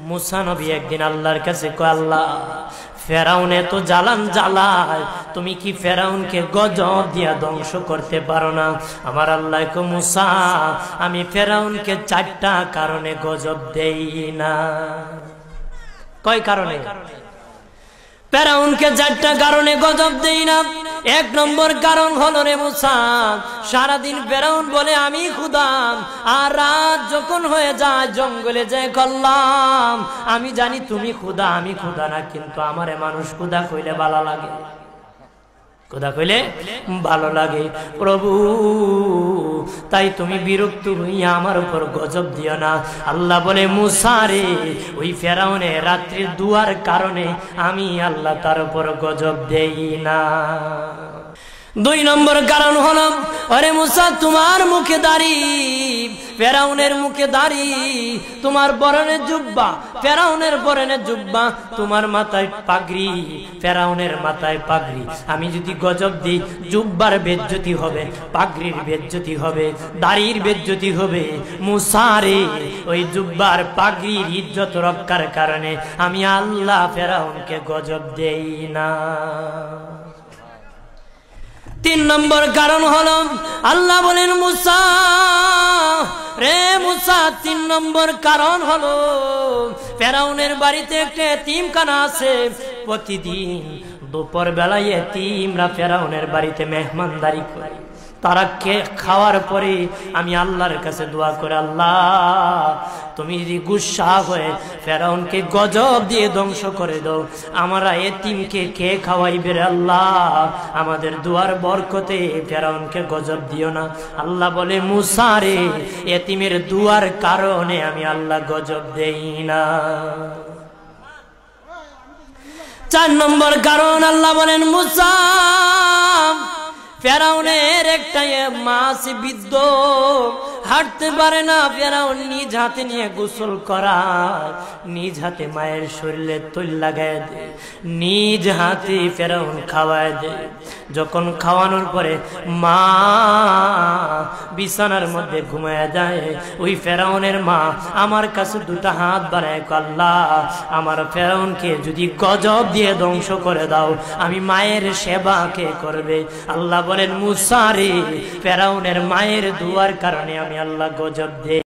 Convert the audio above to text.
মুসা নবী একদিন আল্লাহর কাছে কয়, আল্লাহ ফেরাউন এত জ্বালান জ্বালায়, তুমি কি ফেরাউনকে গজব দিয়া ধ্বংস করতে পারো না? আমার আল্লাহ কয়, মুসা আমি ফেরাউনকে 4টা কারণে গজব দেই না। কয় কারণে? ফেরাউনকে 4টা কারণে গজব দেই না। 1 নম্বর কারণ হলো রে মুসা, সারাদিন ফেরাউন বলে আমি খোদা, আর রাত যখন হয়ে যায় জঙ্গলে যায় করলাম আমি জানি তুমি খোদা, আমি খোদা না, কিন্তু আমারে মানুষ খোদা কইলে ভালো লাগে, খোদা কইলে ভালো লাগে। প্রভু তাই তুমি বিরক্ত হইয়া আমার উপর গজব দিও না। আল্লাহ বলে, মুসা রে ওই ফেরাউনে রাত্রির দুয়ার কারণে আমি আল্লাহ তার উপর গজব দেই না। 2 নম্বর কারণ হলো, আরে মুসা তোমার মুখে দাড়ি, ফেরাউনের মুখে দাড়ি, তোমার পরনে জুব্বা, ফেরাউনের পরনে জুব্বা, তোমার মাথায় পাগড়ি, ফেরাউনের মাথায় পাগড়ি। আমি যদি গজব দিই জুব্বার বেজ্জতি হবে, পাগড়ির বেজ্জতি হবে, দাড়ির বেজ্জতি হবে। মুসা রে ওই জুব্বার পাগড়ির ইজ্জত রক্ষার কারণে আমি আল্লাহ ফেরাউনকে গজব দেই না। 3 নম্বর কারণ হলো, আল্লাহ বলেন মুসা রে মুসা 3 নম্বর কারণ হলো, ফেরাউনের বাড়িতে একটা এতিমখানা আছে, প্রতিদিন দুপুর বেলায় এতিমরা ফেরাউনের বাড়িতে মেহমানদারি করে। তারা খাওয়ার পরে আমি আল্লাহর কাছে দোয়া করে, আল্লাহ তুমি যদি গুসা হয়ে ফেরাউনকে গজব দিয়ে ধ্বংস করে দাও, আমরা এতিমকে কে খাওয়াইবে রে আল্লাহ, আমাদের দুয়ার বরকতে ফেরাউনকে গজব দিও না। আল্লাহ বলে, মুসা রে এতিমের দুয়ার কারণে আমি আল্লাহ গজব দেই না। 4 নম্বর কারণ, আল্লাহ বলেন মুসা ফেরাউনের একটা মাছ বিদ্ধ, হাঁটতে পারে না, ফেরাউন নিজ হাতে নিয়ে গোসল করায়, নিজ হাতে মায়ের শরীরে তৈল লাগায় দেয়, নিজ হাতে ফেরাউন খাওয়ায় দেয়। যখন খাওয়ানোর পরে মা বিছানার মধ্যে ঘুমায় যায়, ওই ফেরাউনের মা আমার কাছে 2টা হাত বাড়ায়, আল্লাহ আমার ফেরাউনকে যদি গজব দিয়ে ধ্বংস করে দাও, আমি মায়ের সেবা কে করবে? আল্লাহ বলেন, মুসা রে ফেরাউনের মায়ের দুয়ার কারণে আমি আল্লাহ গজব দেই।